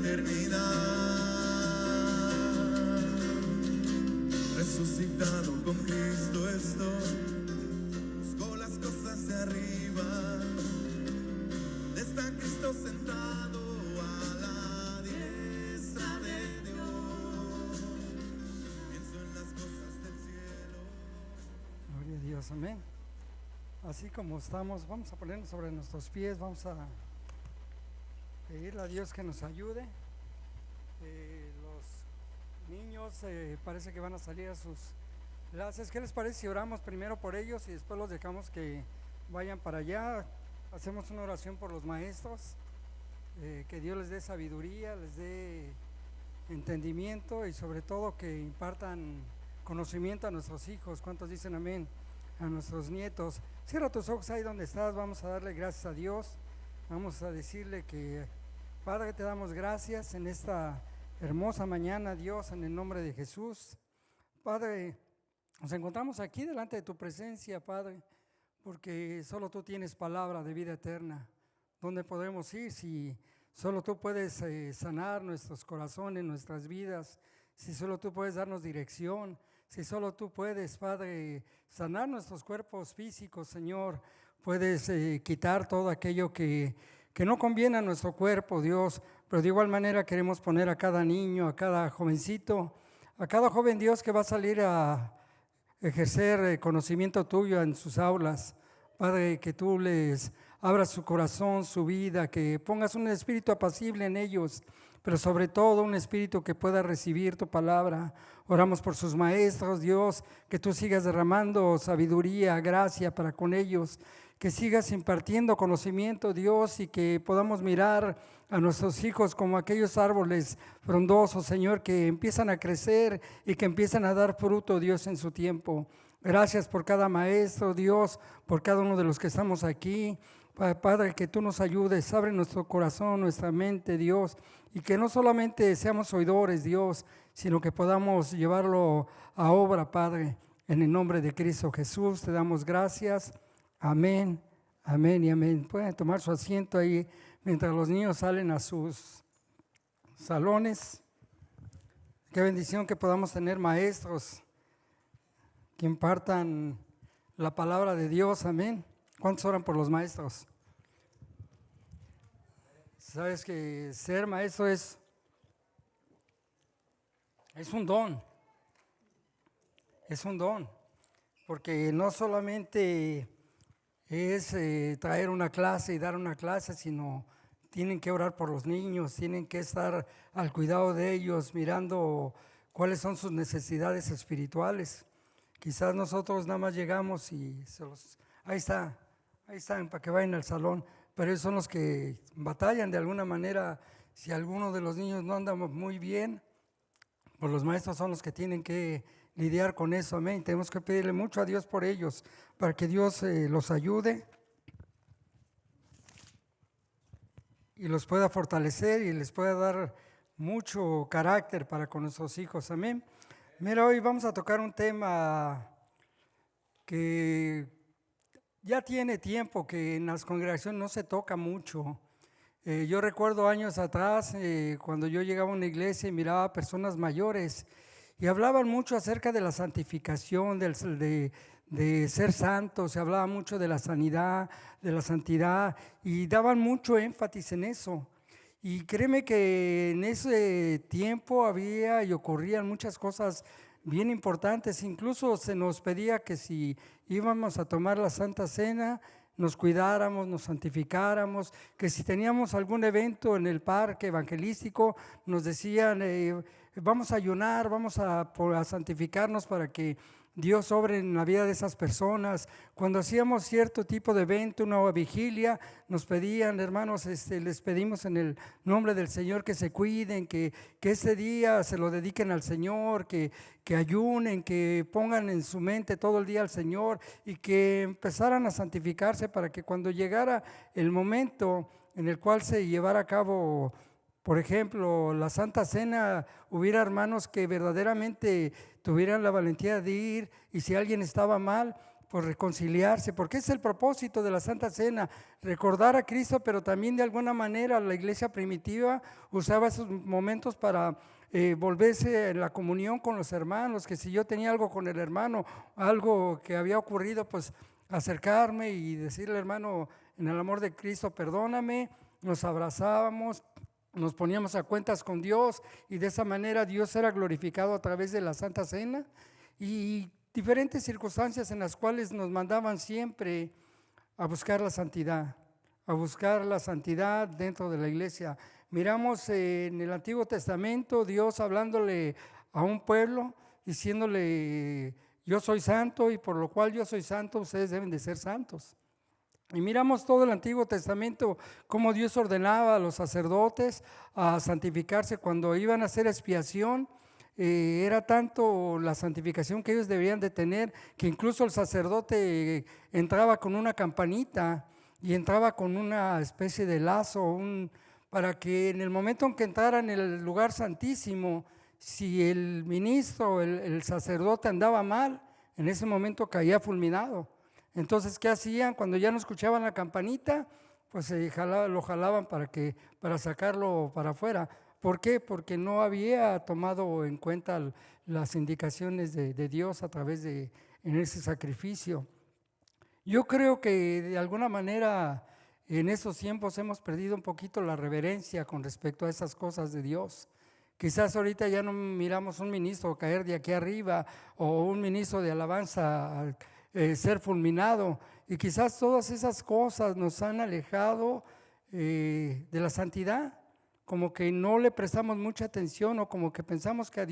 eternidad. Resucitado con Cristo estoy, busco las cosas de arriba. Está Cristo sentado a la diestra de Dios. Pienso en las cosas del cielo. Gloria a Dios, amén. Así como estamos, vamos a ponernos sobre nuestros pies, vamos a pedirle a Dios que nos ayude. Los niños parece que van a salir a sus clases. ¿Qué les parece si oramos primero por ellos y después los dejamos que vayan para allá? Hacemos una oración por los maestros, que Dios les dé sabiduría, les dé entendimiento y sobre todo que impartan conocimiento a nuestros hijos. ¿Cuántos dicen amén? A nuestros nietos. Cierra tus ojos ahí donde estás, vamos a darle gracias a Dios, vamos a decirle que Padre, te damos gracias en esta hermosa mañana, Dios, en el nombre de Jesús. Padre, nos encontramos aquí delante de tu presencia, Padre, porque solo tú tienes palabra de vida eterna. ¿Dónde podemos ir si solo tú puedes sanar nuestros corazones, nuestras vidas? Si solo tú puedes darnos dirección, si solo tú puedes, Padre, sanar nuestros cuerpos físicos, Señor, puedes quitar todo aquello que no conviene a nuestro cuerpo, Dios, pero de igual manera queremos poner a cada niño, a cada jovencito, a cada joven, Dios, que va a salir a ejercer conocimiento tuyo en sus aulas. Padre, que tú les abras su corazón, su vida, que pongas un espíritu apacible en ellos, pero sobre todo un espíritu que pueda recibir tu palabra. Oramos por sus maestros, Dios, que tú sigas derramando sabiduría, gracia para con ellos, que sigas impartiendo conocimiento, Dios, y que podamos mirar a nuestros hijos como aquellos árboles frondosos, Señor, que empiezan a crecer y que empiezan a dar fruto, Dios, en su tiempo. Gracias por cada maestro, Dios, por cada uno de los que estamos aquí. Padre, que tú nos ayudes, abre nuestro corazón, nuestra mente, Dios, y que no solamente seamos oidores, Dios, sino que podamos llevarlo a obra, Padre. En el nombre de Cristo Jesús te damos gracias. Amén, amén y amén. Pueden tomar su asiento ahí mientras los niños salen a sus salones. Qué bendición que podamos tener maestros que impartan la palabra de Dios, amén. ¿Cuántos oran por los maestros? Sabes que ser maestro es un don, porque no solamente es traer una clase y dar una clase, sino tienen que orar por los niños, tienen que estar al cuidado de ellos, mirando cuáles son sus necesidades espirituales. Quizás nosotros nada más llegamos y ahí están para que vayan al salón, pero ellos son los que batallan de alguna manera. Si alguno de los niños no anda muy bien, pues los maestros son los que tienen que lidiar con eso, amén. Tenemos que pedirle mucho a Dios por ellos, para que Dios los ayude y los pueda fortalecer y les pueda dar mucho carácter para con nuestros hijos, amén. Mira, hoy vamos a tocar un tema que ya tiene tiempo que en las congregaciones no se toca mucho. Yo recuerdo años atrás, cuando yo llegaba a una iglesia y miraba a personas mayores y hablaban mucho acerca de la santificación, de ser santos, se hablaba mucho de la sanidad, de la santidad, y daban mucho énfasis en eso. Y créeme que en ese tiempo había y ocurrían muchas cosas bien importantes. Incluso se nos pedía que si íbamos a tomar la Santa Cena, nos cuidáramos, nos santificáramos, que si teníamos algún evento en el parque evangelístico, nos decían, vamos a ayunar, vamos a santificarnos para que Dios obre en la vida de esas personas. Cuando hacíamos cierto tipo de evento, una vigilia, nos pedían, hermanos, les pedimos en el nombre del Señor que se cuiden, que ese día se lo dediquen al Señor, que ayunen, que pongan en su mente todo el día al Señor y que empezaran a santificarse para que cuando llegara el momento en el cual se llevara a cabo, por ejemplo, la Santa Cena, hubiera hermanos que verdaderamente tuvieran la valentía de ir, y si alguien estaba mal, por reconciliarse, porque es el propósito de la Santa Cena, recordar a Cristo, pero también de alguna manera la iglesia primitiva usaba esos momentos para volverse en la comunión con los hermanos, que si yo tenía algo con el hermano, algo que había ocurrido, pues acercarme y decirle, hermano, en el amor de Cristo, perdóname. Nos abrazábamos, nos poníamos a cuentas con Dios y de esa manera Dios era glorificado a través de la Santa Cena y diferentes circunstancias en las cuales nos mandaban siempre a buscar la santidad dentro de la iglesia. Miramos en el Antiguo Testamento Dios hablándole a un pueblo, diciéndole, yo soy santo y por lo cual yo soy santo, ustedes deben de ser santos. Y miramos todo el Antiguo Testamento, cómo Dios ordenaba a los sacerdotes a santificarse cuando iban a hacer expiación. Era tanto la santificación que ellos debían de tener, que incluso el sacerdote entraba con una campanita y entraba con una especie de lazo, para que en el momento en que entrara en el lugar santísimo, si el ministro, el sacerdote andaba mal, en ese momento caía fulminado. Entonces, ¿qué hacían? Cuando ya no escuchaban la campanita, pues lo jalaban para sacarlo para afuera. ¿Por qué? Porque no había tomado en cuenta las indicaciones de Dios a través en ese sacrificio. Yo creo que de alguna manera en esos tiempos hemos perdido un poquito la reverencia con respecto a esas cosas de Dios. Quizás ahorita ya no miramos un ministro caer de aquí arriba o un ministro de alabanza ser fulminado, y quizás todas esas cosas nos han alejado de la santidad, como que no le prestamos mucha atención o como que pensamos que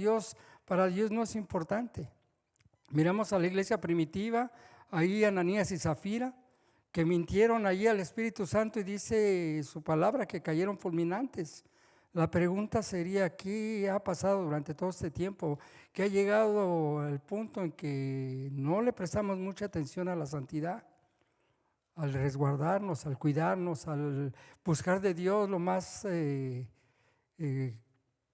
para Dios no es importante. Miramos a la iglesia primitiva, ahí Ananías y Zafira, que mintieron allí al Espíritu Santo y dice su palabra que cayeron fulminantes. La pregunta sería, ¿qué ha pasado durante todo este tiempo? Que ha llegado al punto en que no le prestamos mucha atención a la santidad, al resguardarnos, al cuidarnos, al buscar de Dios lo más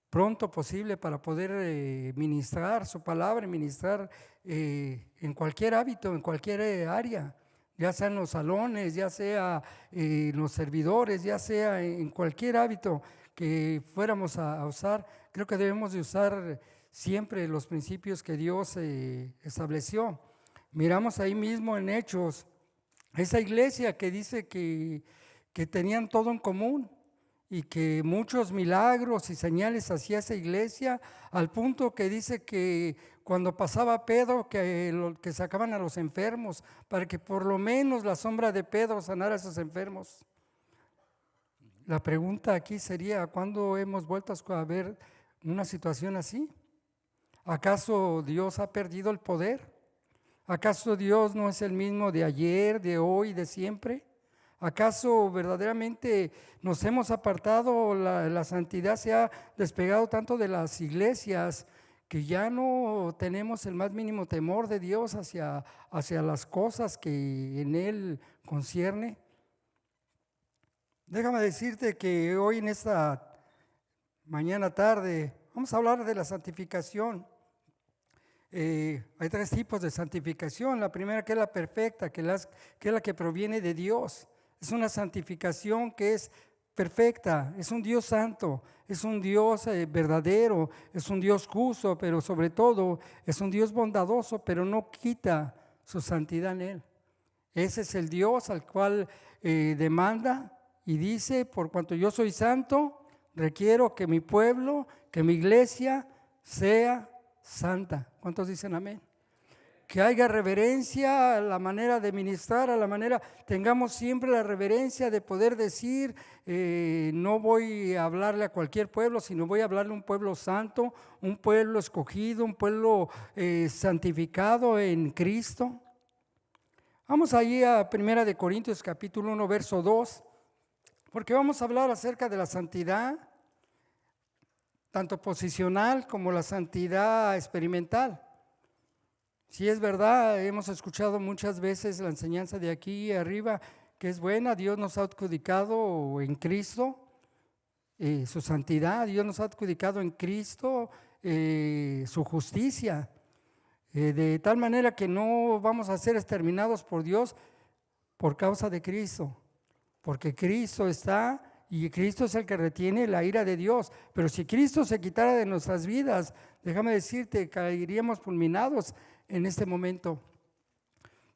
pronto posible para poder ministrar su palabra, ministrar en cualquier hábito, en cualquier área, ya sea en los salones, ya sea en los servidores, ya sea en cualquier hábito que fuéramos a usar. Creo que debemos de usar siempre los principios que Dios estableció. Miramos ahí mismo en Hechos, esa iglesia que dice que tenían todo en común y que muchos milagros y señales hacía esa iglesia, al punto que dice que cuando pasaba Pedro, que sacaban a los enfermos, para que por lo menos la sombra de Pedro sanara a esos enfermos. La pregunta aquí sería, ¿cuándo hemos vuelto a ver una situación así? ¿Acaso Dios ha perdido el poder? ¿Acaso Dios no es el mismo de ayer, de hoy, de siempre? ¿Acaso verdaderamente nos hemos apartado, la santidad se ha despegado tanto de las iglesias que ya no tenemos el más mínimo temor de Dios hacia las cosas que en Él concierne? Déjame decirte que hoy en esta mañana tarde vamos a hablar de la santificación. Hay tres tipos de santificación. La primera, que es la perfecta, que es la que proviene de Dios. Es una santificación que es perfecta, es un Dios santo, es un Dios verdadero, es un Dios justo, pero sobre todo es un Dios bondadoso, pero no quita su santidad en Él. Ese es el Dios al cual demanda y dice, por cuanto yo soy santo, requiero que mi pueblo, que mi iglesia sea santa. ¿Cuántos dicen amén? Que haya reverencia a la manera de ministrar, tengamos siempre la reverencia de poder decir, no voy a hablarle a cualquier pueblo, sino voy a hablarle a un pueblo santo, un pueblo escogido, un pueblo santificado en Cristo. Vamos allí a 1 Corintios capítulo 1, verso 2, porque vamos a hablar acerca de la santidad, tanto posicional como la santidad experimental. Si es verdad, hemos escuchado muchas veces la enseñanza de aquí arriba, que es buena. Dios nos ha adjudicado en Cristo su santidad, Dios nos ha adjudicado en Cristo su justicia. de tal manera que no vamos a ser exterminados por Dios por causa de Cristo, porque Cristo está y Cristo es el que retiene la ira de Dios. Pero si Cristo se quitara de nuestras vidas, déjame decirte, caeríamos fulminados en este momento.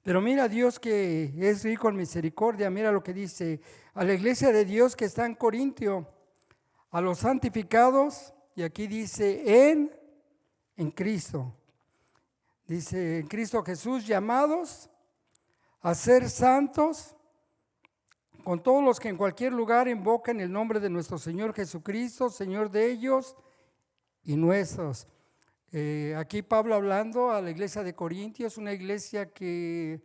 Pero mira, Dios que es rico en misericordia, mira lo que dice a la iglesia de Dios que está en Corintio, a los santificados, y aquí dice en Cristo. Dice en Cristo Jesús, llamados a ser santos, con todos los que en cualquier lugar invoquen el nombre de nuestro Señor Jesucristo, Señor de ellos y nuestros. Aquí Pablo hablando a la iglesia de Corintios, una iglesia que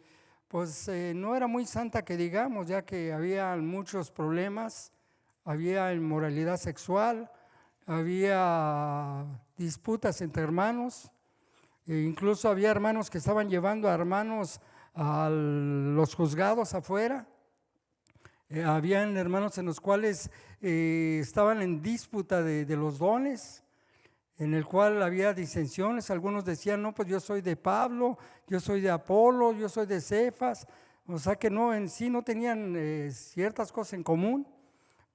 pues no era muy santa que digamos, ya que había muchos problemas, había inmoralidad sexual, había disputas entre hermanos, incluso había hermanos que estaban llevando a hermanos a los juzgados afuera. Habían hermanos en los cuales estaban en disputa de los dones, en el cual había disensiones. Algunos decían, no, pues yo soy de Pablo, yo soy de Apolo, yo soy de Cefas. O sea que no, en sí no tenían ciertas cosas en común.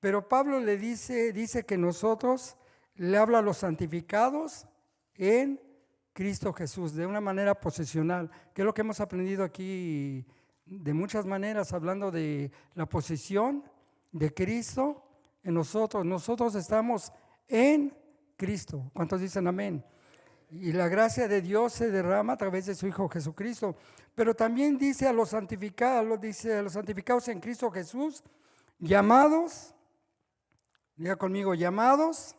Pero Pablo le dice que nosotros le habla a los santificados en Cristo Jesús, de una manera posesional, que es lo que hemos aprendido aquí de muchas maneras, hablando de la posesión de Cristo en nosotros. Nosotros estamos en Cristo. ¿Cuántos dicen amén? Y la gracia de Dios se derrama a través de su Hijo Jesucristo. Pero también dice a los santificados en Cristo Jesús, llamados, diga conmigo, llamados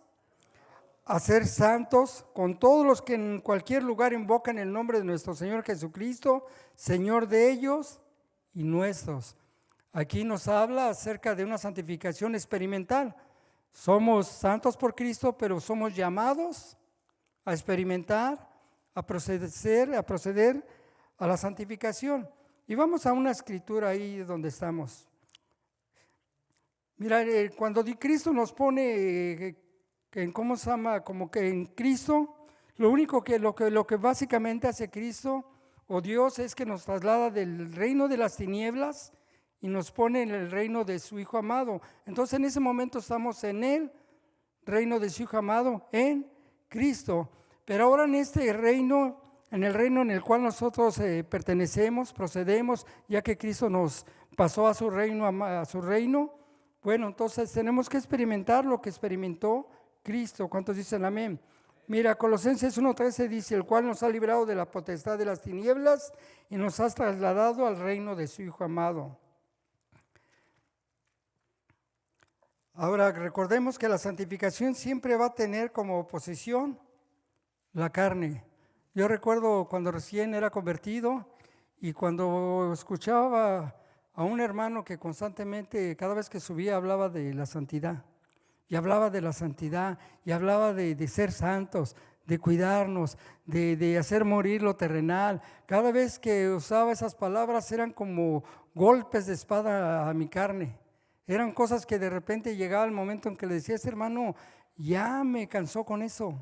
a ser santos, con todos los que en cualquier lugar invocan el nombre de nuestro Señor Jesucristo, Señor de ellos y nuestros. Aquí nos habla acerca de una santificación experimental. Somos santos por Cristo, pero somos llamados a experimentar, a proceder a la santificación. Y vamos a una escritura ahí donde estamos. Mira, cuando Cristo nos pone ¿cómo se llama? Como que en Cristo, lo que básicamente hace Cristo o Dios es que nos traslada del reino de las tinieblas y nos pone en el reino de su Hijo amado. Entonces en ese momento estamos en el reino de su Hijo amado, en Cristo. Pero ahora en este reino, en el reino en el cual nosotros pertenecemos, procedemos, ya que Cristo nos pasó a su reino, bueno, entonces tenemos que experimentar lo que experimentó Cristo. ¿Cuántos dicen amén? Mira, Colosenses 1:13 dice, el cual nos ha librado de la potestad de las tinieblas y nos ha trasladado al reino de su Hijo amado. Ahora recordemos que la santificación siempre va a tener como oposición la carne. Yo recuerdo cuando recién era convertido y cuando escuchaba a un hermano que constantemente, cada vez que subía, hablaba de la santidad. Y hablaba de la santidad, y hablaba de ser santos, de cuidarnos, de hacer morir lo terrenal. Cada vez que usaba esas palabras eran como golpes de espada a mi carne. Eran cosas que de repente llegaba el momento en que le decía, hermano, ya me cansó con eso.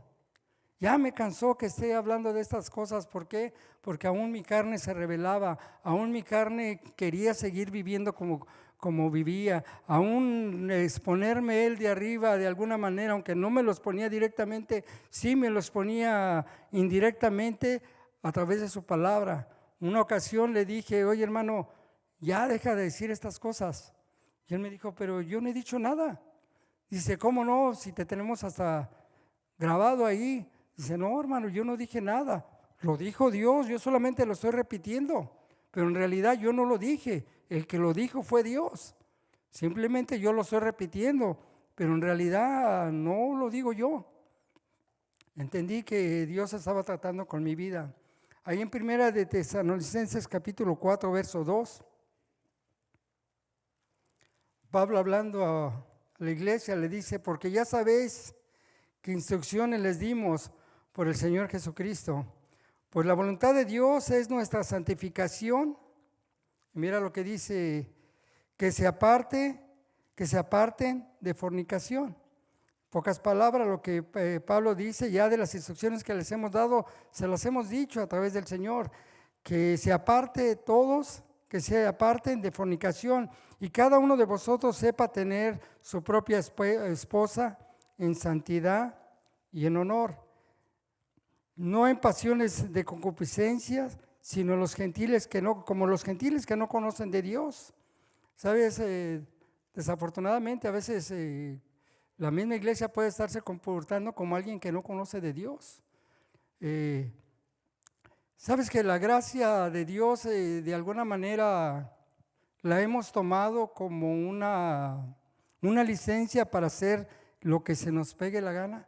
Ya me cansó que esté hablando de estas cosas. ¿Por qué? Porque aún mi carne se rebelaba, aún mi carne quería seguir viviendo como vivía, aún exponerme él de arriba de alguna manera, aunque no me los ponía directamente, sí me los ponía indirectamente a través de su palabra. Una ocasión le dije, oye hermano, ya deja de decir estas cosas. Y él me dijo, pero yo no he dicho nada. Dice, ¿cómo no? Si te tenemos hasta grabado ahí. Dice, no hermano, yo no dije nada. Lo dijo Dios, yo solamente lo estoy repitiendo. Pero en realidad yo no lo dije. El que lo dijo fue Dios. Simplemente yo lo estoy repitiendo, pero en realidad no lo digo yo. Entendí que Dios estaba tratando con mi vida. Ahí en Primera de Tesalonicenses capítulo 4, verso 2, Pablo hablando a la iglesia le dice, porque ya sabéis qué instrucciones les dimos por el Señor Jesucristo. Pues la voluntad de Dios es nuestra santificación. Mira lo que dice, que se aparten de fornicación. Pocas palabras, lo que Pablo dice ya de las instrucciones que les hemos dado, se las hemos dicho a través del Señor, que se aparte todos, que se aparten de fornicación y cada uno de vosotros sepa tener su propia esposa en santidad y en honor, no en pasiones de concupiscencia, sino los gentiles que no, como los gentiles que no conocen de Dios. Sabes, desafortunadamente a veces la misma iglesia puede estarse comportando como alguien que no conoce de Dios. Sabes que la gracia de Dios de alguna manera la hemos tomado como una licencia para hacer lo que se nos pegue la gana.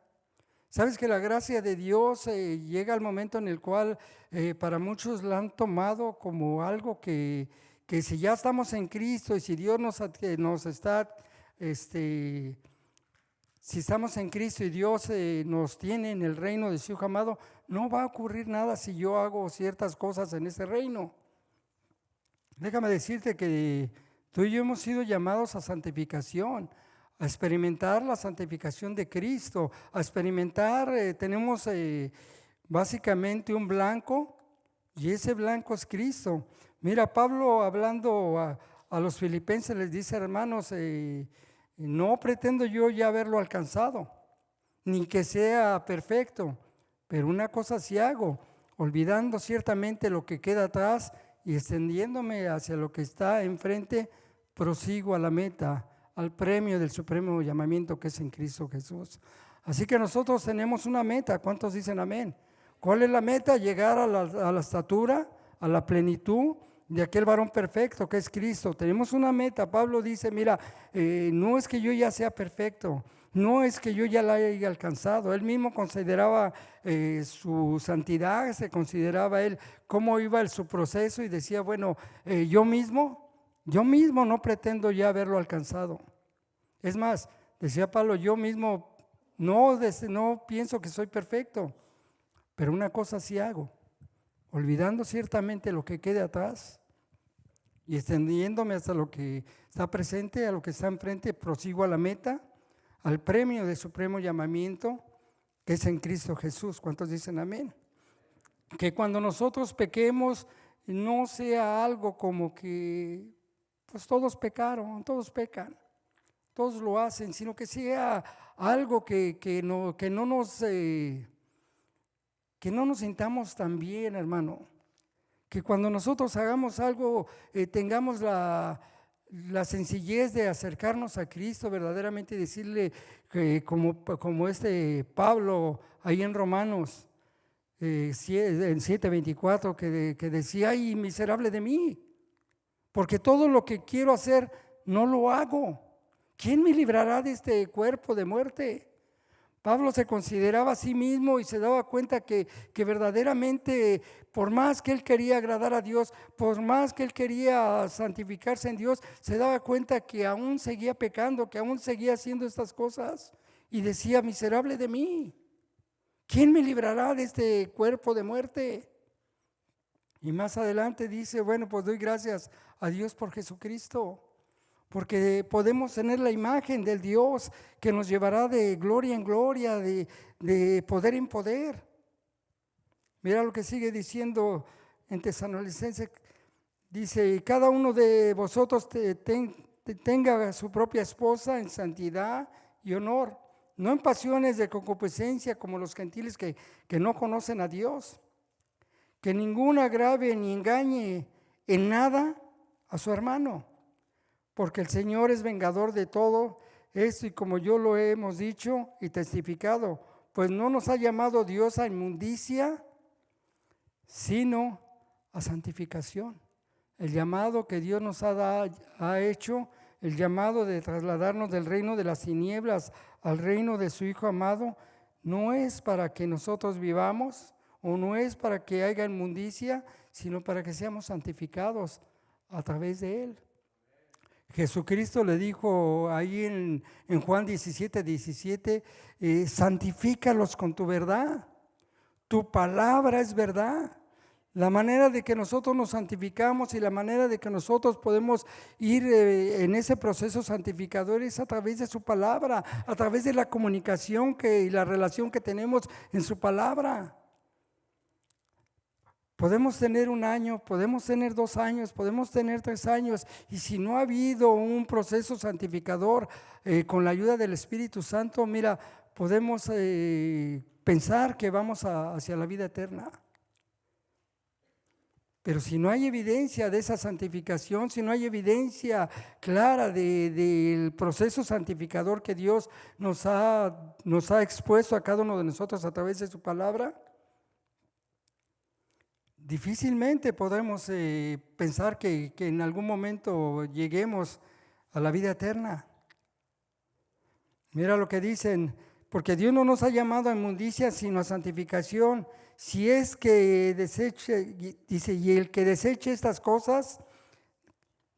Sabes que la gracia de Dios llega al momento en el cual para muchos la han tomado como algo que si ya estamos en Cristo y si Dios nos está, si estamos en Cristo y Dios nos tiene en el reino de su Hijo amado, no va a ocurrir nada si yo hago ciertas cosas en ese reino. Déjame decirte que tú y yo hemos sido llamados a santificación, a experimentar la santificación de Cristo, a experimentar, tenemos básicamente un blanco y ese blanco es Cristo. Mira, Pablo hablando a los filipenses les dice, hermanos, no pretendo yo ya haberlo alcanzado, ni que sea perfecto, pero una cosa sí hago, olvidando ciertamente lo que queda atrás y extendiéndome hacia lo que está enfrente, prosigo a la meta, al premio del supremo llamamiento que es en Cristo Jesús. Así que nosotros tenemos una meta. ¿Cuántos dicen amén? ¿Cuál es la meta? Llegar a la estatura, a la plenitud de aquel varón perfecto que es Cristo. Tenemos una meta. Pablo dice, mira, no es que yo ya sea perfecto, no es que yo ya la haya alcanzado. Él mismo consideraba su santidad, se consideraba él cómo iba su proceso y decía, bueno, yo mismo no pretendo ya haberlo alcanzado. Es más, decía Pablo, yo mismo no pienso que soy perfecto, pero una cosa sí hago, olvidando ciertamente lo que quede atrás y extendiéndome hasta lo que está presente, a lo que está enfrente, prosigo a la meta, al premio de supremo llamamiento que es en Cristo Jesús. ¿Cuántos dicen amén? Que cuando nosotros pequemos no sea algo como que pues todos pecaron, todos pecan, todos lo hacen, sino que sea algo que no nos sintamos tan bien, hermano. Que cuando nosotros hagamos algo, tengamos la sencillez de acercarnos a Cristo verdaderamente y decirle, como Pablo ahí en Romanos 7:24, que decía, ay, miserable de mí, porque todo lo que quiero hacer no lo hago. ¿Quién me librará de este cuerpo de muerte? Pablo se consideraba a sí mismo y se daba cuenta que verdaderamente, por más que él quería agradar a Dios, por más que él quería santificarse en Dios, se daba cuenta que aún seguía pecando, que aún seguía haciendo estas cosas. Y decía, miserable de mí, ¿quién me librará de este cuerpo de muerte? Y más adelante dice, bueno, pues doy gracias a Dios por Jesucristo, porque podemos tener la imagen del Dios que nos llevará de gloria en gloria, de poder en poder. Mira lo que sigue diciendo en Tesalonicenses, dice, cada uno de vosotros tenga su propia esposa en santidad y honor, no en pasiones de concupiscencia como los gentiles que no conocen a Dios, que ninguno agrave ni engañe en nada a su hermano, porque el Señor es vengador de todo esto y como yo lo hemos dicho y testificado, pues no nos ha llamado Dios a inmundicia, sino a santificación. El llamado que Dios nos ha hecho, el llamado de trasladarnos del reino de las tinieblas al reino de su Hijo amado, no es para que nosotros vivamos o no es para que haya inmundicia, sino para que seamos santificados a través de Él. Jesucristo le dijo ahí en Juan 17:17, santifícalos con tu verdad, tu palabra es verdad. La manera de que nosotros nos santificamos y la manera de que nosotros podemos ir en ese proceso santificador es a través de su palabra, a través de la comunicación y la relación que tenemos en su palabra. Podemos tener 1 año, podemos tener 2 años, podemos tener 3 años, y si no ha habido un proceso santificador con la ayuda del Espíritu Santo, mira, podemos pensar que vamos hacia la vida eterna. Pero si no hay evidencia de esa santificación, si no hay evidencia clara del proceso santificador que Dios nos ha expuesto a cada uno de nosotros a través de su palabra, difícilmente podemos pensar que en algún momento lleguemos a la vida eterna. Mira lo que dicen, porque Dios no nos ha llamado a inmundicia, sino a santificación. Si es que deseche, dice, y el que deseche estas cosas,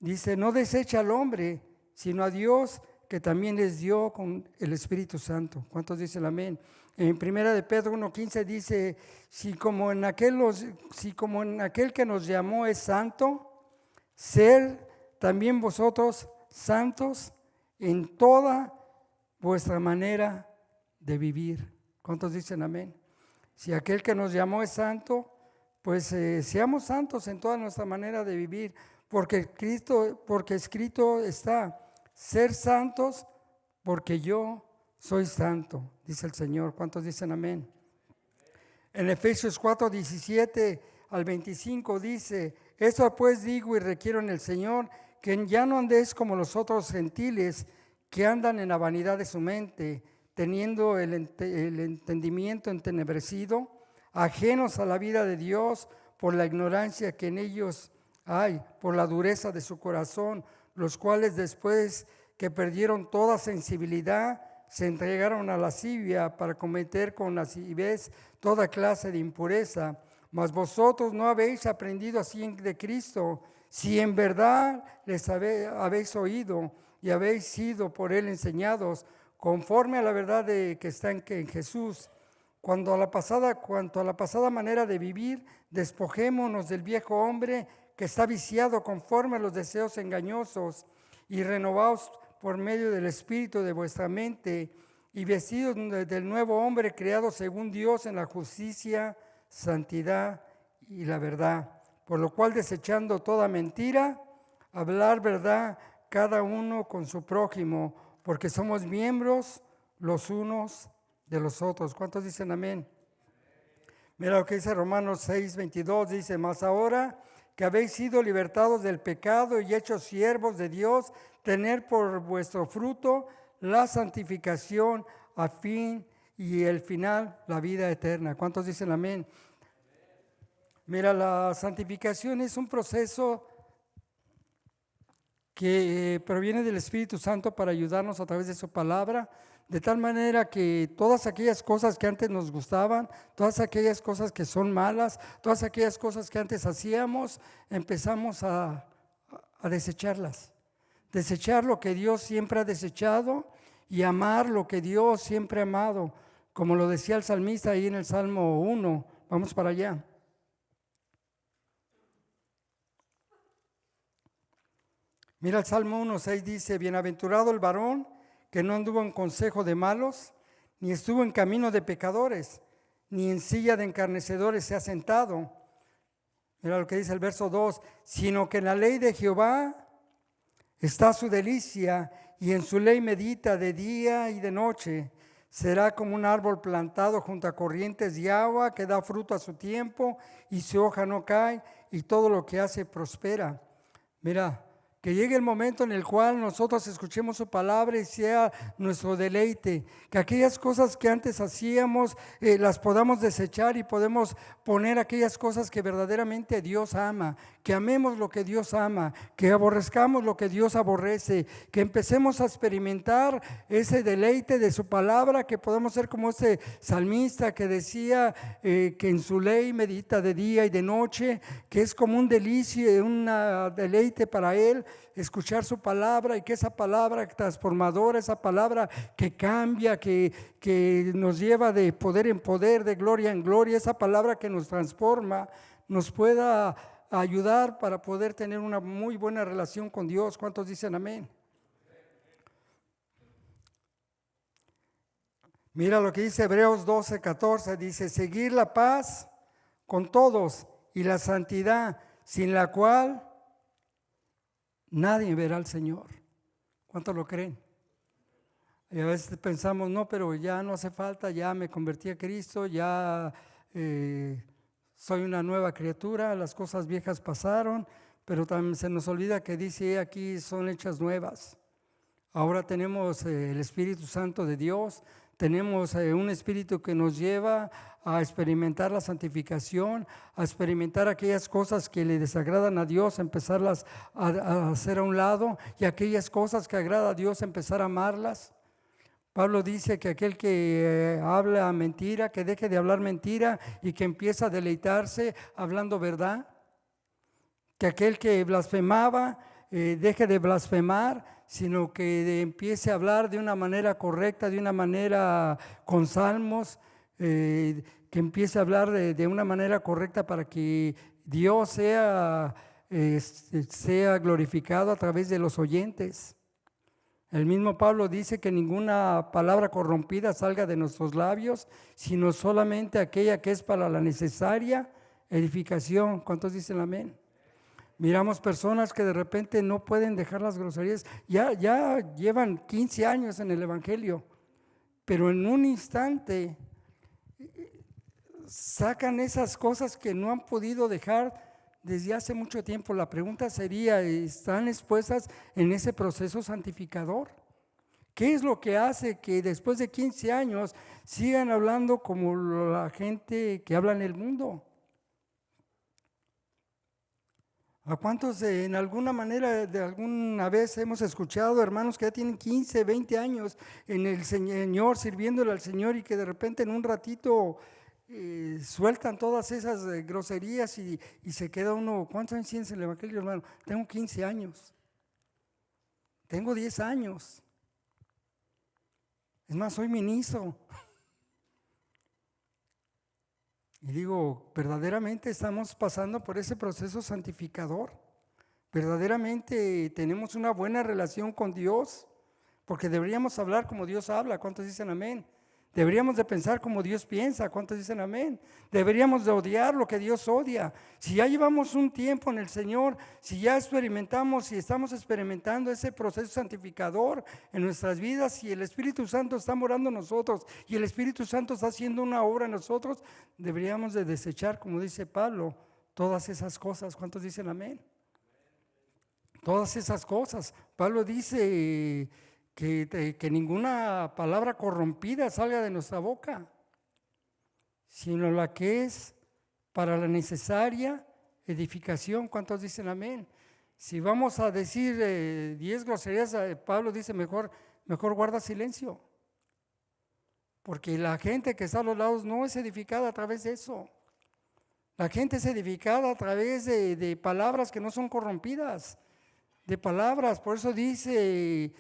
dice, no desecha al hombre, sino a Dios, que también les dio con el Espíritu Santo. ¿Cuántos dicen amén? En 1 de Pedro 1:15 dice, si como en aquel que nos llamó es santo, ser también vosotros santos en toda vuestra manera de vivir. ¿Cuántos dicen amén? Si aquel que nos llamó es santo, pues seamos santos en toda nuestra manera de vivir, porque escrito está, ser santos porque yo soy santo, dice el Señor. ¿Cuántos dicen amén? En Efesios 4:17 al 25 dice, eso pues digo y requiero en el Señor, que ya no andéis como los otros gentiles que andan en la vanidad de su mente, teniendo el entendimiento entenebrecido, ajenos a la vida de Dios por la ignorancia que en ellos hay, por la dureza de su corazón, los cuales después que perdieron toda sensibilidad, se entregaron a la lascivia para cometer con lascivez toda clase de impureza. Mas vosotros no habéis aprendido así de Cristo, si en verdad les habéis oído y habéis sido por Él enseñados, conforme a la verdad que está en Jesús. Cuanto a la pasada manera de vivir, despojémonos del viejo hombre que está viciado conforme a los deseos engañosos, y renovaos por medio del Espíritu de vuestra mente, y vestidos del nuevo hombre creado según Dios en la justicia, santidad y la verdad. Por lo cual, desechando toda mentira, hablar verdad cada uno con su prójimo, porque somos miembros los unos de los otros. ¿Cuántos dicen amén? Mira lo que dice Romanos 6:22, dice, mas ahora que habéis sido libertados del pecado y hechos siervos de Dios, tener por vuestro fruto la santificación a fin y el final, la vida eterna. ¿Cuántos dicen amén? Mira, la santificación es un proceso que proviene del Espíritu Santo para ayudarnos a través de su palabra, de tal manera que todas aquellas cosas que antes nos gustaban, todas aquellas cosas que son malas, todas aquellas cosas que antes hacíamos, empezamos a desecharlas. Desechar lo que Dios siempre ha desechado y amar lo que Dios siempre ha amado, como lo decía el salmista ahí en el Salmo 1. Vamos para allá. Mira, el Salmo 1:6 dice, bienaventurado el varón que no anduvo en consejo de malos, ni estuvo en camino de pecadores, ni en silla de encarnecedores se ha sentado. Mira lo que dice el verso 2, sino que en la ley de Jehová está su delicia, y en su ley medita de día y de noche. Será como un árbol plantado junto a corrientes de agua, que da fruto a su tiempo, y su hoja no cae, y todo lo que hace prospera. Mira, que llegue el momento en el cual nosotros escuchemos su palabra y sea nuestro deleite. Que aquellas cosas que antes hacíamos las podamos desechar y podemos poner aquellas cosas que verdaderamente Dios ama. Que amemos lo que Dios ama, que aborrezcamos lo que Dios aborrece, que empecemos a experimentar ese deleite de su palabra, que podamos ser como ese salmista que decía que en su ley medita de día y de noche, que es como un delicio, un deleite para él escuchar su palabra, y que esa palabra transformadora, esa palabra que cambia, que nos lleva de poder en poder, de gloria en gloria, esa palabra que nos transforma, nos pueda ayudar para poder tener una muy buena relación con Dios. ¿Cuántos dicen amén? Mira lo que dice Hebreos 12:14, dice, seguir la paz con todos y la santidad, sin la cual nadie verá al Señor. ¿Cuántos lo creen? Y a veces pensamos, no, pero ya no hace falta, ya me convertí a Cristo, ya soy una nueva criatura, las cosas viejas pasaron, pero también se nos olvida que dice aquí son hechas nuevas. Ahora tenemos el Espíritu Santo de Dios, tenemos un espíritu que nos lleva a experimentar la santificación, a experimentar aquellas cosas que le desagradan a Dios, empezarlas a hacer a un lado, y aquellas cosas que agrada a Dios, empezar a amarlas. Pablo dice que aquel que habla mentira, que deje de hablar mentira y que empieza a deleitarse hablando verdad. Que aquel que blasfemaba deje de blasfemar, sino que empiece a hablar de una manera correcta, de una manera con salmos, que empiece a hablar de una manera correcta para que Dios sea glorificado a través de los oyentes. El mismo Pablo dice que ninguna palabra corrompida salga de nuestros labios, sino solamente aquella que es para la necesaria edificación. ¿Cuántos dicen amén? Miramos personas que de repente no pueden dejar las groserías, ya llevan 15 años en el Evangelio, pero en un instante sacan esas cosas que no han podido dejar desde hace mucho tiempo. La pregunta sería, ¿están expuestas en ese proceso santificador? ¿Qué es lo que hace que después de 15 años sigan hablando como la gente que habla en el mundo? ¿A cuántos en alguna manera, de alguna vez hemos escuchado hermanos que ya tienen 15, 20 años en el Señor, sirviéndole al Señor, y que de repente en un ratito sueltan todas esas groserías y se queda uno? ¿Cuántos años tienes en el Evangelio, hermano? Tengo 15 años, tengo 10 años, es más, soy ministro. Y digo, verdaderamente estamos pasando por ese proceso santificador, verdaderamente tenemos una buena relación con Dios, porque deberíamos hablar como Dios habla. ¿Cuántos dicen amén? Deberíamos de pensar como Dios piensa. ¿Cuántos dicen amén? Deberíamos de odiar lo que Dios odia. Si ya llevamos un tiempo en el Señor, si ya experimentamos, si estamos experimentando ese proceso santificador en nuestras vidas, si el Espíritu Santo está morando en nosotros y el Espíritu Santo está haciendo una obra en nosotros, deberíamos de desechar, como dice Pablo, todas esas cosas. ¿Cuántos dicen amén? Todas esas cosas. Pablo dice que ninguna palabra corrompida salga de nuestra boca, sino la que es para la necesaria edificación. ¿Cuántos dicen amén? Si vamos a decir 10 groserías, Pablo dice mejor guarda silencio, porque la gente que está a los lados no es edificada a través de eso. La gente es edificada a través de palabras que no son corrompidas, de palabras. Por eso dice,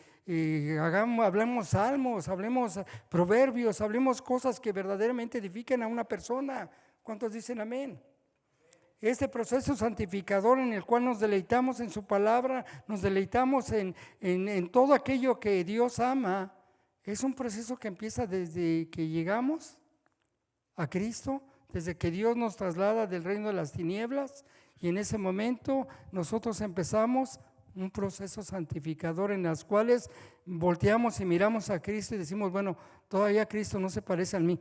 hablemos salmos, hablemos proverbios, hablemos cosas que verdaderamente edifiquen a una persona. ¿Cuántos dicen amén? Este proceso santificador en el cual nos deleitamos en su palabra, nos deleitamos en todo aquello que Dios ama, es un proceso que empieza desde que llegamos a Cristo, desde que Dios nos traslada del reino de las tinieblas, y en ese momento nosotros empezamos un proceso santificador en las cuales volteamos y miramos a Cristo y decimos, bueno, todavía Cristo no se parece a mí,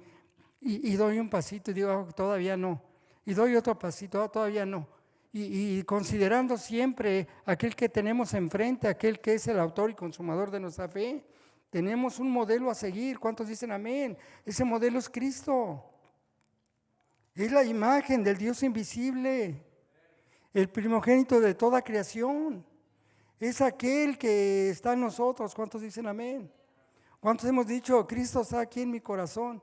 y doy un pasito y digo, todavía no, y doy otro pasito, todavía no, y considerando siempre aquel que tenemos enfrente, aquel que es el autor y consumador de nuestra fe. Tenemos un modelo a seguir. ¿Cuántos dicen amén? Ese modelo es Cristo, es la imagen del Dios invisible, el primogénito de toda creación. Es aquel que está en nosotros. ¿Cuántos dicen amén? ¿Cuántos hemos dicho, Cristo está aquí en mi corazón?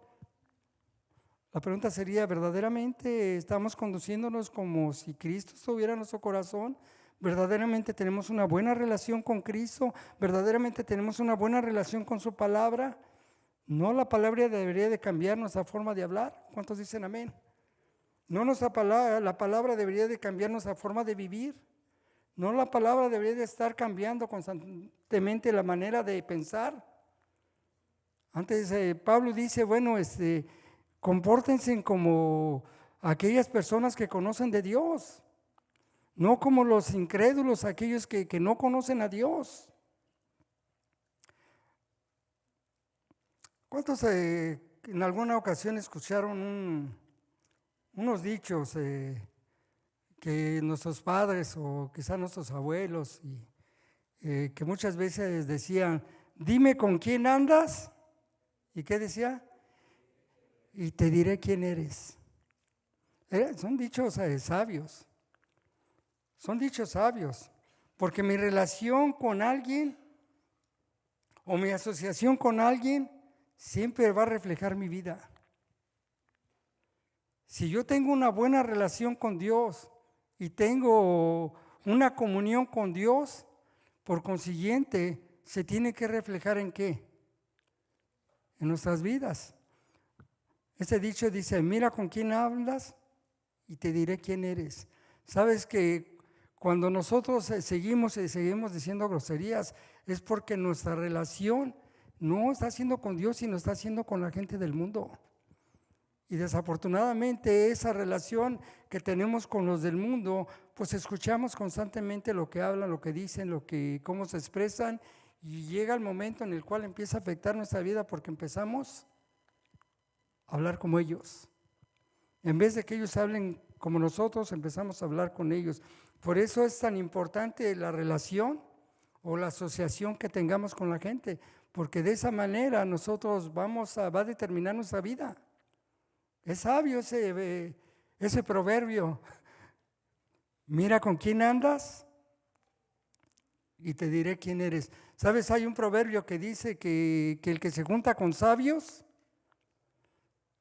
La pregunta sería, ¿verdaderamente estamos conduciéndonos como si Cristo estuviera en nuestro corazón? ¿Verdaderamente tenemos una buena relación con Cristo? ¿Verdaderamente tenemos una buena relación con su palabra? No, la palabra debería de cambiar nuestra forma de hablar. ¿Cuántos dicen amén? No la palabra debería de cambiar nuestra forma de vivir. No, la palabra debería de estar cambiando constantemente la manera de pensar. Antes Pablo dice, bueno, compórtense como aquellas personas que conocen de Dios, no como los incrédulos, aquellos que no conocen a Dios. ¿Cuántos en alguna ocasión escucharon unos dichos que nuestros padres o quizás nuestros abuelos, que muchas veces decían, dime con quién andas? ¿Y qué decía? Y te diré quién eres. Son dichos sabios. Son dichos sabios. Porque mi relación con alguien o mi asociación con alguien siempre va a reflejar mi vida. Si yo tengo una buena relación con Dios y tengo una comunión con Dios, por consiguiente, se tiene que reflejar ¿en qué? En nuestras vidas. Ese dicho dice, mira con quién hablas y te diré quién eres. Sabes que cuando nosotros seguimos diciendo groserías, es porque nuestra relación no está siendo con Dios, sino está siendo con la gente del mundo. Y desafortunadamente esa relación que tenemos con los del mundo, pues escuchamos constantemente lo que hablan, lo que dicen, cómo se expresan, y llega el momento en el cual empieza a afectar nuestra vida porque empezamos a hablar como ellos. En vez de que ellos hablen como nosotros, empezamos a hablar con ellos. Por eso es tan importante la relación o la asociación que tengamos con la gente, porque de esa manera nosotros va a determinar nuestra vida. Es sabio ese proverbio. Mira con quién andas y te diré quién eres. ¿Sabes? Hay un proverbio que dice que el que se junta con sabios,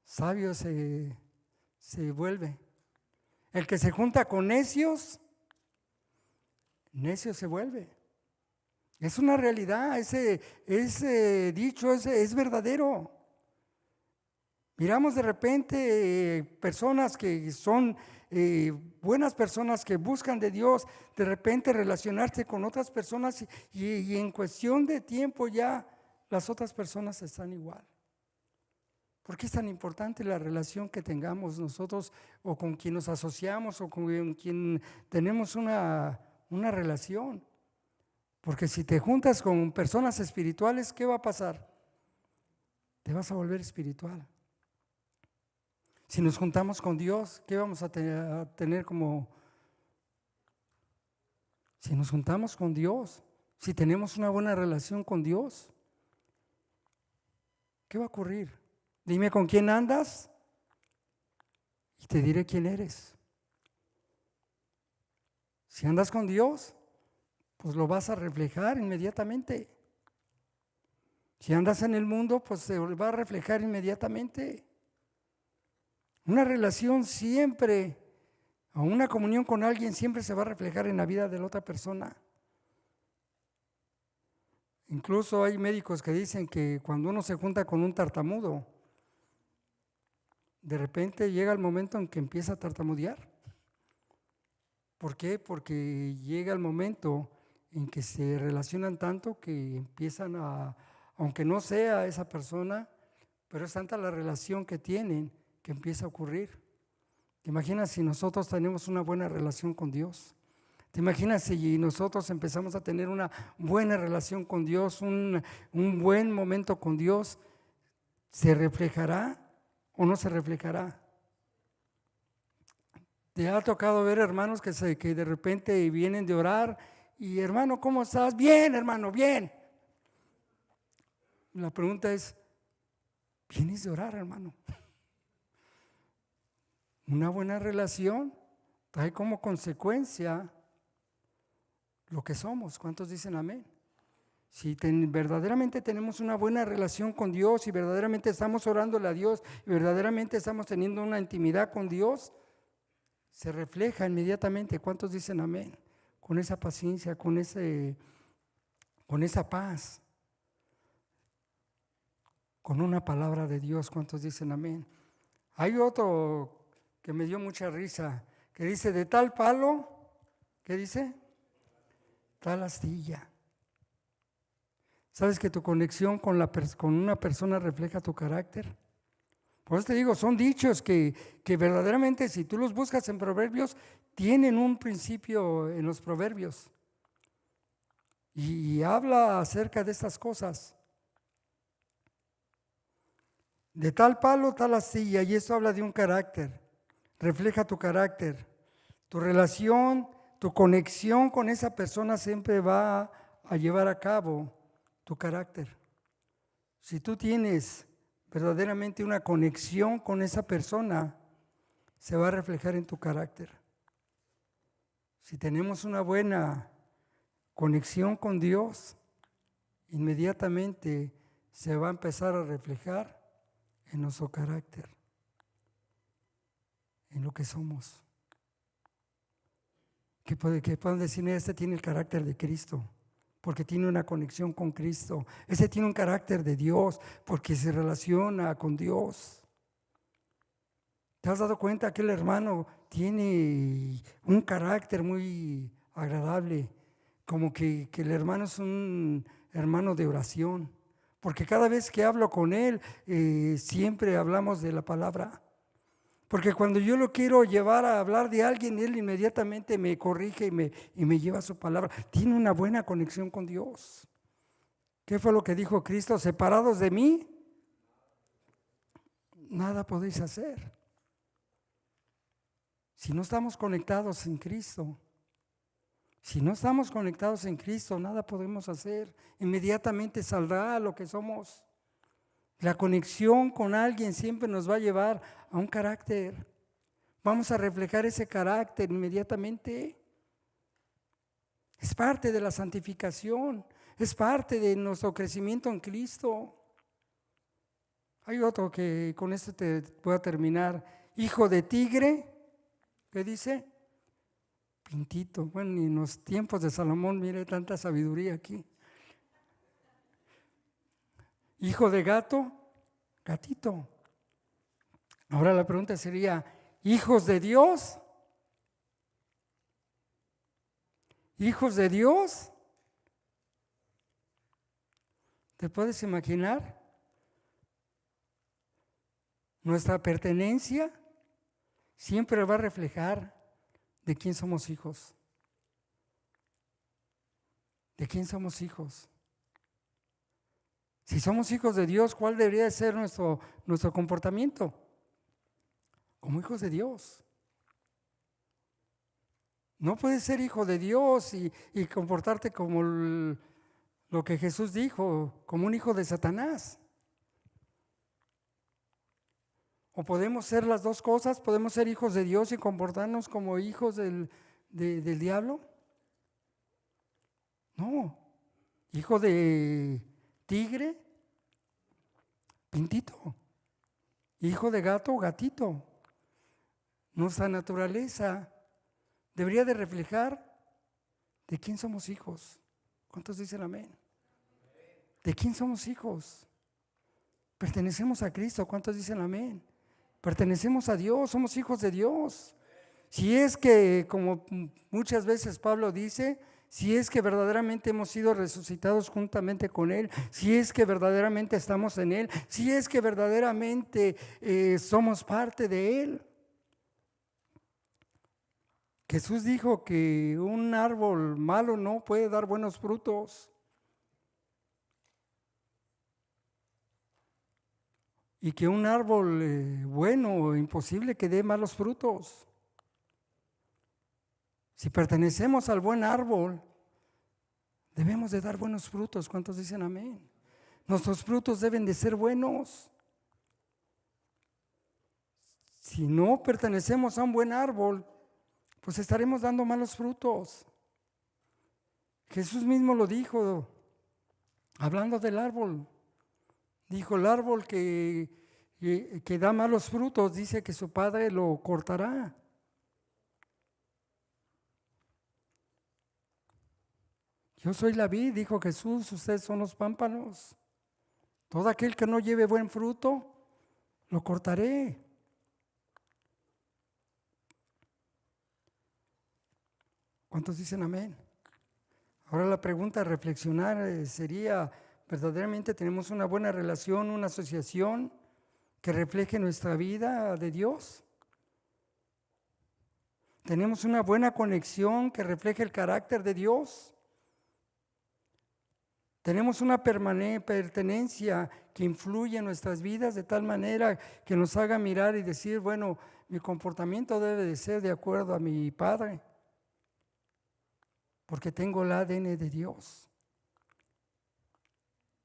sabio se vuelve. El que se junta con necios, necio se vuelve. Es una realidad, ese dicho es verdadero. Miramos de repente personas que son buenas personas que buscan de Dios, de repente relacionarse con otras personas y en cuestión de tiempo ya las otras personas están igual. ¿Por qué es tan importante la relación que tengamos nosotros o con quien nos asociamos o con quien tenemos una relación? Porque si te juntas con personas espirituales, ¿qué va a pasar? Te vas a volver espiritual. Si nos juntamos con Dios, ¿qué vamos a tener como? Si nos juntamos con Dios, si tenemos una buena relación con Dios, ¿qué va a ocurrir? Dime con quién andas y te diré quién eres. Si andas con Dios, pues lo vas a reflejar inmediatamente. Si andas en el mundo, pues se va a reflejar inmediatamente. Una relación siempre, o una comunión con alguien siempre se va a reflejar en la vida de la otra persona. Incluso hay médicos que dicen que cuando uno se junta con un tartamudo, de repente llega el momento en que empieza a tartamudear. ¿Por qué? Porque llega el momento en que se relacionan tanto que empiezan aunque no sea esa persona, pero es tanta la relación que tienen que empieza a ocurrir. ¿Te imaginas si nosotros tenemos una buena relación con Dios? ¿Te imaginas si nosotros empezamos a tener una buena relación con Dios, un buen momento con Dios? ¿Se reflejará o no se reflejará? ¿Te ha tocado ver hermanos que de repente vienen de orar y hermano, ¿cómo estás? Bien, hermano, bien. La pregunta es, ¿vienes de orar, hermano? Una buena relación trae como consecuencia lo que somos. ¿Cuántos dicen amén? Si verdaderamente tenemos una buena relación con Dios y verdaderamente estamos orándole a Dios y verdaderamente estamos teniendo una intimidad con Dios, se refleja inmediatamente. ¿Cuántos dicen amén? Con esa paciencia, con esa paz, con una palabra de Dios. ¿Cuántos dicen amén? Hay otro que me dio mucha risa, que dice, de tal palo, ¿qué dice? Tal astilla. ¿Sabes que tu conexión con una persona refleja tu carácter? Por eso te digo, son dichos que verdaderamente, si tú los buscas en Proverbios, tienen un principio en los Proverbios. Y habla acerca de estas cosas. De tal palo, tal astilla, y esto habla de un carácter, refleja tu carácter, tu relación, tu conexión con esa persona siempre va a llevar a cabo tu carácter. Si tú tienes verdaderamente una conexión con esa persona, se va a reflejar en tu carácter. Si tenemos una buena conexión con Dios, inmediatamente se va a empezar a reflejar en nuestro carácter, en lo que somos. Que pueden decir, este tiene el carácter de Cristo, porque tiene una conexión con Cristo. Ese tiene un carácter de Dios, porque se relaciona con Dios. ¿Te has dado cuenta que el hermano tiene un carácter muy agradable? Como que el hermano es un hermano de oración. Porque cada vez que hablo con él, siempre hablamos de la palabra. Porque cuando yo lo quiero llevar a hablar de alguien, él inmediatamente me corrige y me lleva su palabra. Tiene una buena conexión con Dios. ¿Qué fue lo que dijo Cristo? Separados de mí, nada podéis hacer. Si no estamos conectados en Cristo, si no estamos conectados en Cristo, nada podemos hacer. Inmediatamente saldrá lo que somos. La conexión con alguien siempre nos va a llevar a un carácter. Vamos a reflejar ese carácter inmediatamente. Es parte de la santificación, es parte de nuestro crecimiento en Cristo. Hay otro que con esto te voy a terminar. Hijo de tigre, ¿qué dice? Pintito. Bueno, ni en los tiempos de Salomón, mire tanta sabiduría aquí. Hijo de gato, gatito. Ahora la pregunta sería, ¿hijos de Dios? ¿Hijos de Dios? ¿Te puedes imaginar? Nuestra pertenencia siempre va a reflejar de quién somos hijos. ¿De quién somos hijos? Si somos hijos de Dios, ¿cuál debería ser nuestro comportamiento? Como hijos de Dios. No puedes ser hijo de Dios y comportarte como lo que Jesús dijo, como un hijo de Satanás. O podemos ser las dos cosas, podemos ser hijos de Dios y comportarnos como hijos del diablo. No, hijo de tigre, pintito. Hijo de gato, gatito. Nuestra naturaleza debería de reflejar de quién somos hijos. ¿Cuántos dicen amén? ¿De quién somos hijos? Pertenecemos a Cristo. ¿Cuántos dicen amén? Pertenecemos a Dios, somos hijos de Dios. Si es que, como muchas veces Pablo dice, si es que verdaderamente hemos sido resucitados juntamente con Él, si es que verdaderamente estamos en Él, si es que verdaderamente somos parte de Él. Jesús dijo que un árbol malo no puede dar buenos frutos. Y que un árbol bueno, imposible que dé malos frutos. Si pertenecemos al buen árbol, debemos de dar buenos frutos. ¿Cuántos dicen amén? Nuestros frutos deben de ser buenos. Si no pertenecemos a un buen árbol, pues estaremos dando malos frutos. Jesús mismo lo dijo, hablando del árbol. Dijo, el árbol que da malos frutos, dice que su padre lo cortará. Yo soy la vid, dijo Jesús, ustedes son los pámpanos. Todo aquel que no lleve buen fruto, lo cortaré. ¿Cuántos dicen amén? Ahora la pregunta a reflexionar sería, ¿verdaderamente tenemos una buena relación, una asociación que refleje nuestra vida de Dios? ¿Tenemos una buena conexión que refleje el carácter de Dios? ¿Tenemos una pertenencia que influye en nuestras vidas de tal manera que nos haga mirar y decir, bueno, mi comportamiento debe de ser de acuerdo a mi Padre, porque tengo el ADN de Dios?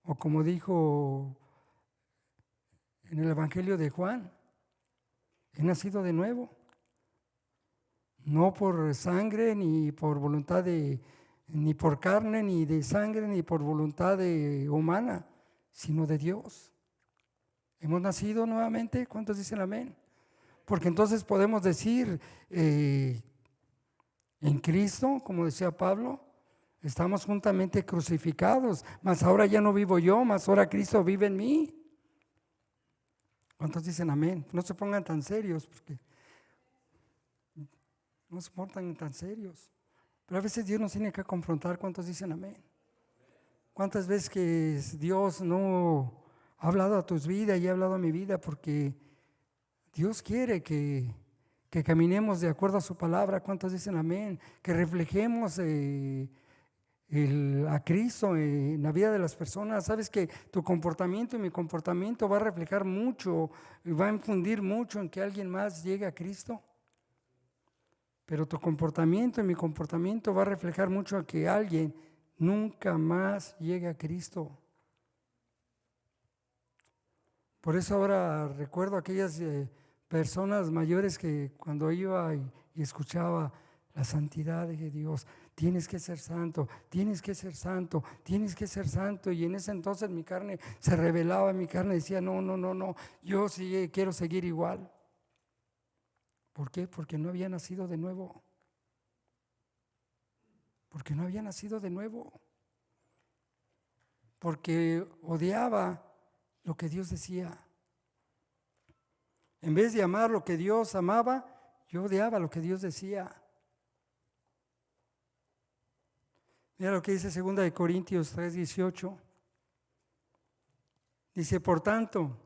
O como dijo en el Evangelio de Juan, he nacido de nuevo, no por sangre, ni por voluntad ni por carne, ni de sangre, ni por voluntad humana, sino de Dios. Hemos nacido nuevamente. ¿Cuántos dicen amén? Porque entonces podemos decir, en Cristo, como decía Pablo, estamos juntamente crucificados, mas ahora ya no vivo yo, mas ahora Cristo vive en mí. ¿Cuántos dicen amén? No se pongan tan serios, porque no se portan tan serios. Pero a veces Dios nos tiene que confrontar. ¿Cuántos dicen amén? ¿Cuántas veces que Dios no ha hablado a tus vidas y ha hablado a mi vida? Porque Dios quiere que caminemos de acuerdo a su palabra. ¿Cuántos dicen amén? Que reflejemos a Cristo en la vida de las personas. Sabes que tu comportamiento y mi comportamiento va a reflejar mucho, va a infundir mucho en que alguien más llegue a Cristo. Pero tu comportamiento y mi comportamiento va a reflejar mucho a que alguien nunca más llegue a Cristo. Por eso ahora recuerdo aquellas personas mayores que cuando iba y escuchaba la santidad de Dios, tienes que ser santo, tienes que ser santo, tienes que ser santo. Y en ese entonces mi carne se rebelaba, mi carne decía, no, yo sí quiero seguir igual. ¿Por qué? Porque no había nacido de nuevo. Porque no había nacido de nuevo. Porque odiaba lo que Dios decía. En vez de amar lo que Dios amaba, yo odiaba lo que Dios decía. Mira lo que dice 2 Corintios 3:18. Dice, por tanto,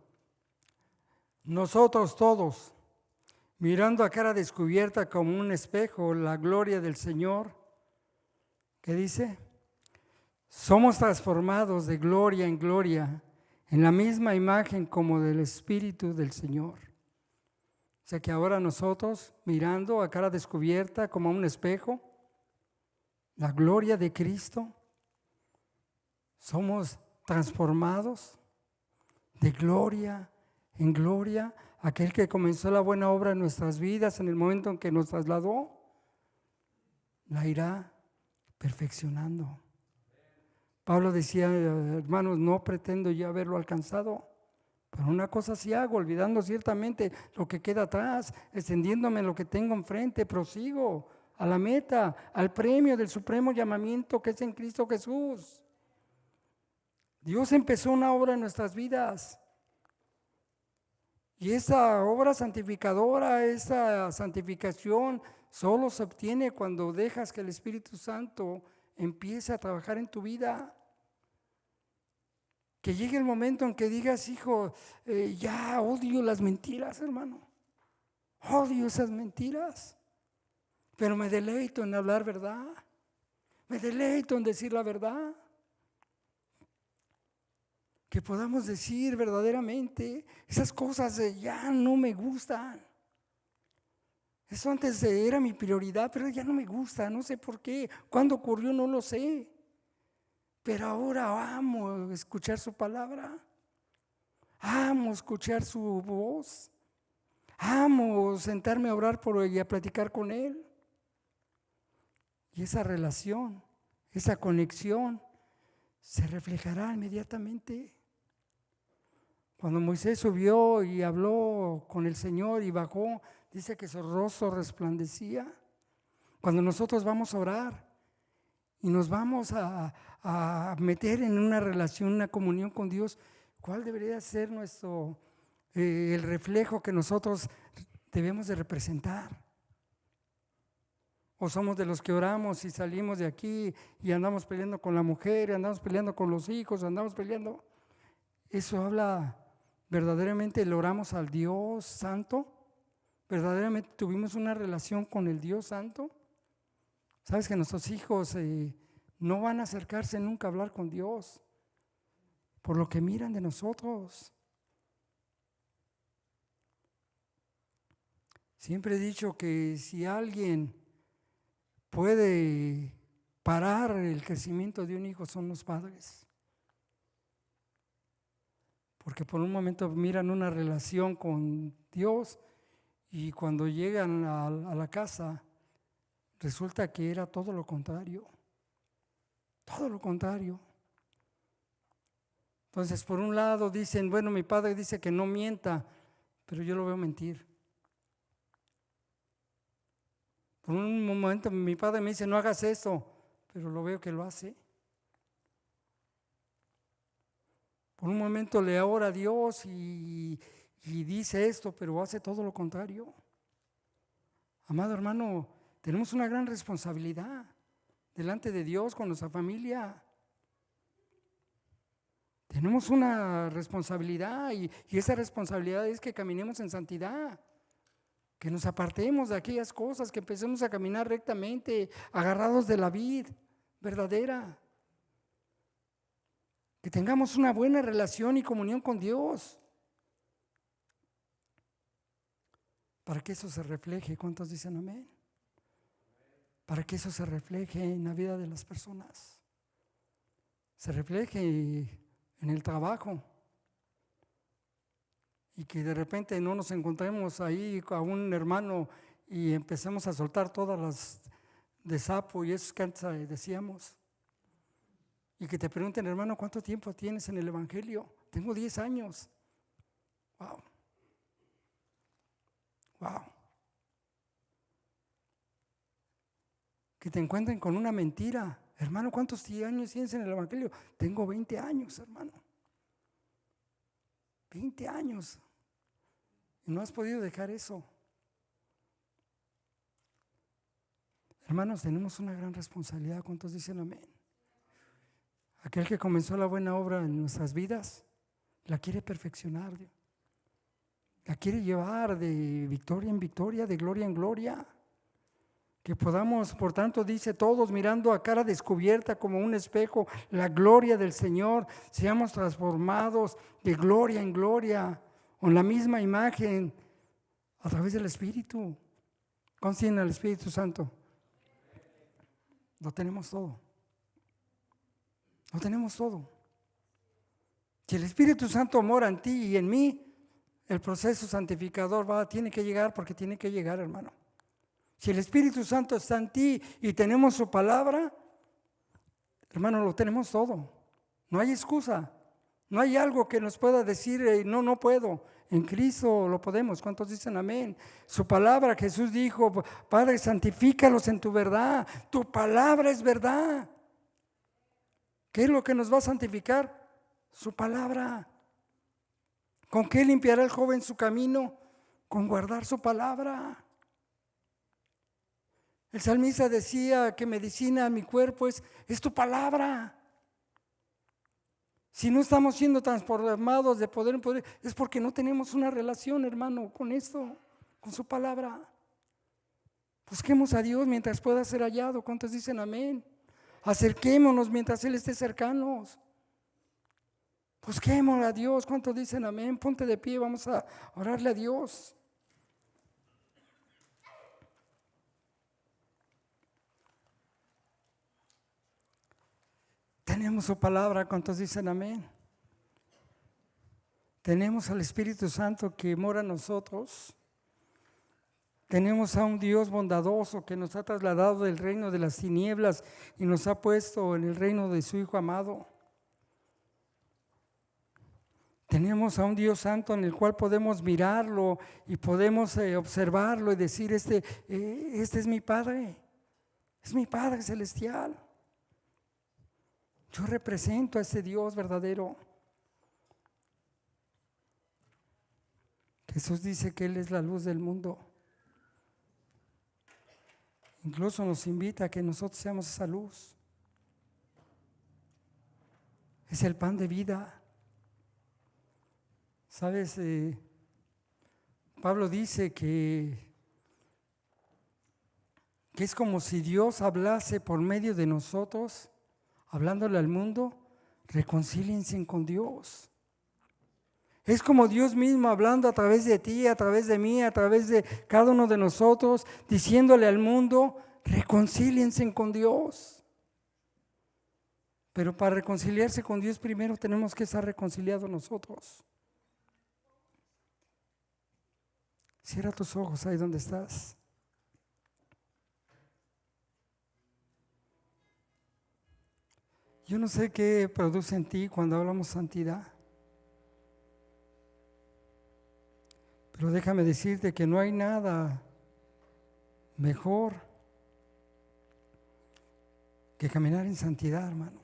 nosotros todos, mirando a cara descubierta como un espejo la gloria del Señor, ¿qué dice? Somos transformados de gloria en gloria en la misma imagen como del Espíritu del Señor. O sea que ahora nosotros, mirando a cara descubierta como un espejo, la gloria de Cristo, somos transformados de gloria en gloria. Aquel que comenzó la buena obra en nuestras vidas en el momento en que nos trasladó, la irá perfeccionando. Pablo decía, hermanos, no pretendo ya haberlo alcanzado, pero una cosa sí hago, olvidando ciertamente lo que queda atrás, extendiéndome lo que tengo enfrente, prosigo a la meta, al premio del supremo llamamiento que es en Cristo Jesús. Dios empezó una obra en nuestras vidas. Y esa obra santificadora, esa santificación, solo se obtiene cuando dejas que el Espíritu Santo empiece a trabajar en tu vida. Que llegue el momento en que digas, hijo, ya odio las mentiras, hermano. Odio esas mentiras. Pero me deleito en hablar verdad. Me deleito en decir la verdad. Que podamos decir verdaderamente, esas cosas ya no me gustan. Eso antes era mi prioridad, pero ya no me gusta, no sé por qué. ¿Cuándo ocurrió? No lo sé. Pero ahora amo escuchar su palabra. Amo escuchar su voz. Amo sentarme a orar por él y a platicar con él. Y esa relación, esa conexión se reflejará inmediatamente. Cuando Moisés subió y habló con el Señor y bajó, dice que su rostro resplandecía. Cuando nosotros vamos a orar y nos vamos a meter en una relación, una comunión con Dios, ¿cuál debería ser el reflejo que nosotros debemos de representar? O somos de los que oramos y salimos de aquí y andamos peleando con la mujer, y andamos peleando con los hijos, andamos peleando. Eso habla verdaderamente, le oramos al Dios Santo. ¿Verdaderamente tuvimos una relación con el Dios Santo? Sabes que nuestros hijos no van a acercarse nunca a hablar con Dios por lo que miran de nosotros. Siempre he dicho que si alguien puede parar el crecimiento de un hijo son los padres. Porque por un momento miran una relación con Dios y cuando llegan a la casa resulta que era todo lo contrario. Todo lo contrario. Entonces, por un lado dicen, bueno, mi padre dice que no mienta, pero yo lo veo mentir. Por un momento mi padre me dice, no hagas eso, pero lo veo que lo hace. Por un momento le ora a Dios y dice esto, pero hace todo lo contrario. Amado hermano, tenemos una gran responsabilidad delante de Dios con nuestra familia. Tenemos una responsabilidad y esa responsabilidad es que caminemos en santidad, que nos apartemos de aquellas cosas, que empecemos a caminar rectamente, agarrados de la vid verdadera, que tengamos una buena relación y comunión con Dios, para que eso se refleje. ¿Cuántos dicen amén? Para que eso se refleje en la vida de las personas, se refleje en el trabajo y que de repente no nos encontremos ahí a un hermano y empecemos a soltar todas las de sapo y esos que antes decíamos, y que te pregunten, hermano, ¿cuánto tiempo tienes en el evangelio? Tengo 10 años. Wow. Wow. Que te encuentren con una mentira. Hermano, ¿cuántos años tienes en el evangelio? Tengo 20 años, hermano. 20 años. Y no has podido dejar eso. Hermanos, tenemos una gran responsabilidad. ¿Cuántos dicen amén? Aquel que comenzó la buena obra en nuestras vidas, la quiere perfeccionar. La quiere llevar de victoria en victoria, de gloria en gloria. Que podamos, por tanto, dice, todos mirando a cara descubierta como un espejo, la gloria del Señor, seamos transformados de gloria en gloria, con la misma imagen, a través del Espíritu. ¿Cuántos tienen al Espíritu Santo? Lo tenemos todo. Lo tenemos todo. Si el Espíritu Santo mora en ti y en mí, el proceso santificador tiene que llegar, porque tiene que llegar, hermano. Si el Espíritu Santo está en ti y tenemos su palabra, hermano, lo tenemos todo. No hay excusa. No hay algo que nos pueda decir, no puedo. En Cristo lo podemos. ¿Cuántos dicen amén? Su palabra, Jesús dijo, Padre, santifícalos en tu verdad. Tu palabra es verdad. ¿Qué es lo que nos va a santificar? Su palabra. ¿Con qué limpiará el joven su camino? Con guardar su palabra. El salmista decía que medicina a mi cuerpo es tu palabra. Si no estamos siendo transformados de poder en poder, es porque no tenemos una relación, hermano, con esto, con su palabra. Busquemos a Dios mientras pueda ser hallado. ¿Cuántos dicen amén? Acerquémonos mientras Él esté cercanos. Busquemos a Dios. ¿Cuántos dicen amén? Ponte de pie, vamos a orarle a Dios. Tenemos su palabra. ¿Cuántos dicen amén? Tenemos al Espíritu Santo que mora en nosotros. Tenemos a un Dios bondadoso que nos ha trasladado del reino de las tinieblas y nos ha puesto en el reino de su Hijo amado. Tenemos a un Dios santo en el cual podemos mirarlo y podemos observarlo y decir, este es mi Padre celestial. Yo represento a ese Dios verdadero. Jesús dice que Él es la luz del mundo. Incluso nos invita a que nosotros seamos esa luz. Es el pan de vida. ¿Sabes? Pablo dice que es como si Dios hablase por medio de nosotros, hablándole al mundo, reconcíliense con Dios. Es como Dios mismo hablando a través de ti, a través de mí, a través de cada uno de nosotros, diciéndole al mundo, reconcíliense con Dios. Pero para reconciliarse con Dios primero tenemos que estar reconciliados nosotros. Cierra tus ojos ahí donde estás. Yo no sé qué produce en ti cuando hablamos santidad, pero déjame decirte que no hay nada mejor que caminar en santidad, hermano.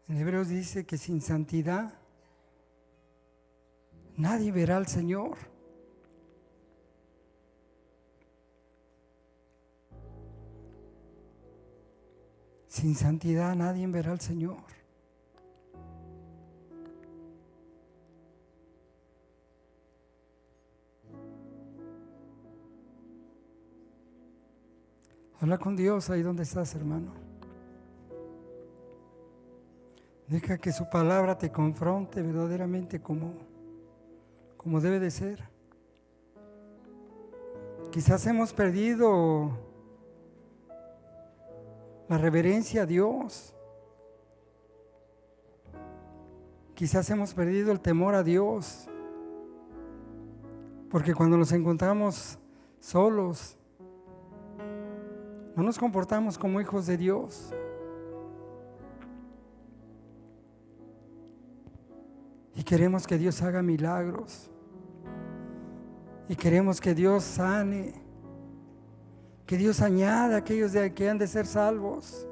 En Hebreos dice que sin santidad nadie verá al Señor. Sin santidad nadie verá al Señor. Habla con Dios ahí donde estás, hermano. Deja que su palabra te confronte verdaderamente como debe de ser. Quizás hemos perdido la reverencia a Dios. Quizás hemos perdido el temor a Dios. Porque cuando nos encontramos solos, no nos comportamos como hijos de Dios. Y queremos que Dios haga milagros. Y queremos que Dios sane. Que Dios añada a aquellos que han de ser salvos.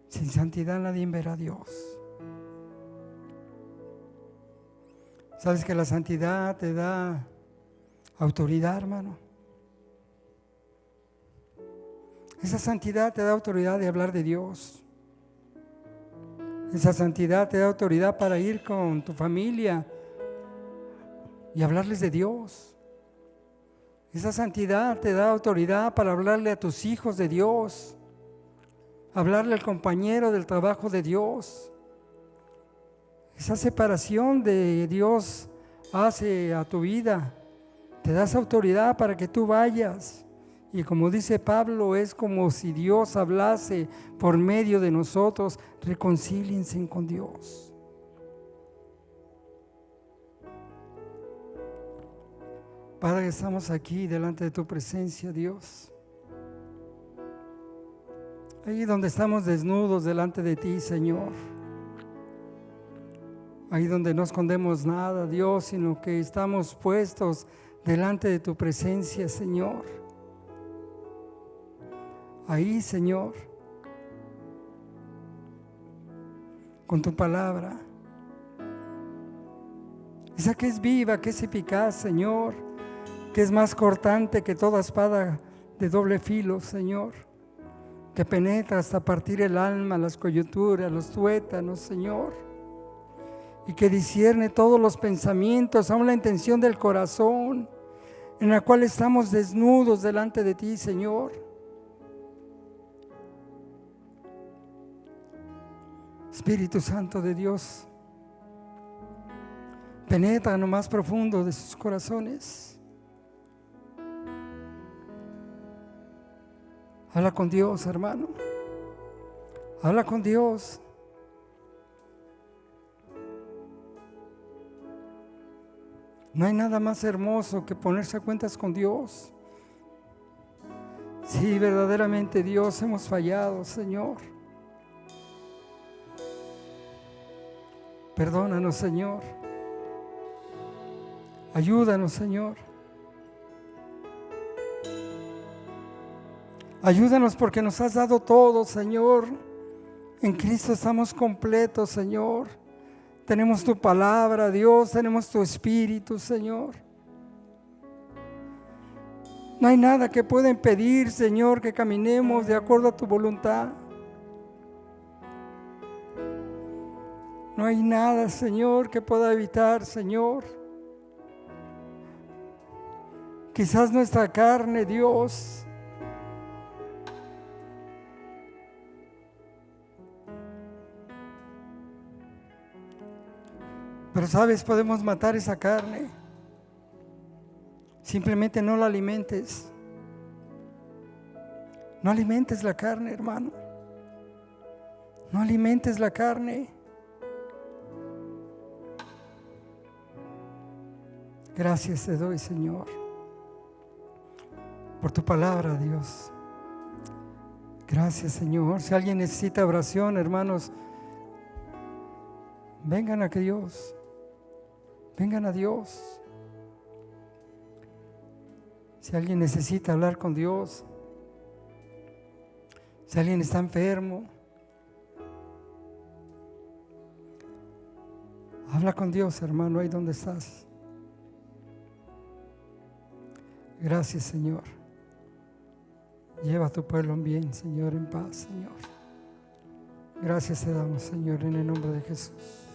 Sin santidad nadie verá a Dios. ¿Sabes que la santidad te da autoridad, hermano? Esa santidad te da autoridad de hablar de Dios. Esa santidad te da autoridad para ir con tu familia y hablarles de Dios. Esa santidad te da autoridad para hablarle a tus hijos de Dios, hablarle al compañero del trabajo de Dios. Esa separación de Dios hace a tu vida, te das autoridad para que tú vayas. Y como dice Pablo, es como si Dios hablase por medio de nosotros, reconcíliense con Dios. Padre, estamos aquí delante de tu presencia, Dios. Ahí donde estamos desnudos delante de ti, Señor. Ahí donde no escondemos nada, Dios, sino que estamos puestos delante de tu presencia, Señor. Ahí, Señor, con tu palabra. Esa que es viva, que es eficaz, Señor, que es más cortante que toda espada de doble filo, Señor, que penetra hasta partir el alma, las coyunturas, los tuétanos, Señor, y que discierne todos los pensamientos, aun la intención del corazón, en la cual estamos desnudos delante de ti, Señor. Espíritu Santo de Dios, penetra en lo más profundo de sus corazones. Habla con Dios, hermano. Habla con Dios. No hay nada más hermoso que ponerse a cuentas con Dios. Sí, verdaderamente, Dios, hemos fallado, Señor. Perdónanos, Señor. Ayúdanos, Señor. Ayúdanos porque nos has dado todo, Señor. En Cristo estamos completos, Señor. Tenemos tu palabra, Dios, tenemos tu espíritu, Señor. No hay nada que pueda impedir, Señor, que caminemos de acuerdo a tu voluntad. No hay nada, Señor, que pueda evitar, Señor. Quizás nuestra carne, Dios, pero sabes, podemos matar esa carne. Simplemente no la alimentes. No alimentes la carne, hermano. No alimentes la carne. Gracias te doy, Señor, por tu palabra, Dios. Gracias, Señor. Si alguien necesita oración, hermanos, vengan a Dios. Vengan a Dios. Si alguien necesita hablar con Dios, si alguien está enfermo, habla con Dios, hermano, ahí donde estás. Gracias, Señor. Lleva a tu pueblo en bien, Señor, en paz, Señor. Gracias te damos, Señor, en el nombre de Jesús.